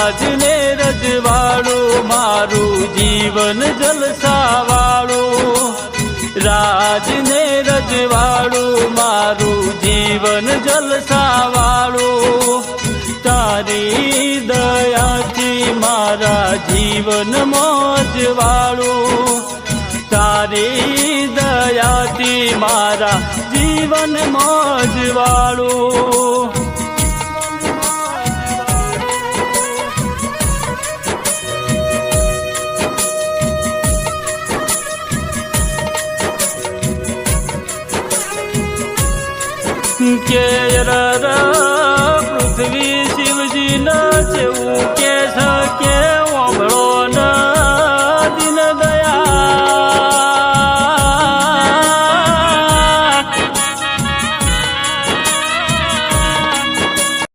રાજ ને રજવાડું મારું જીવન જલસાવાળું, રાજ ને રજવાડું મારું જીવન જલસાવાળું, તારી દયાથી મારા જીવન મોજવાળું, તારી દયાથી મારા જીવન મોજવાળું. કે પૃથ્વી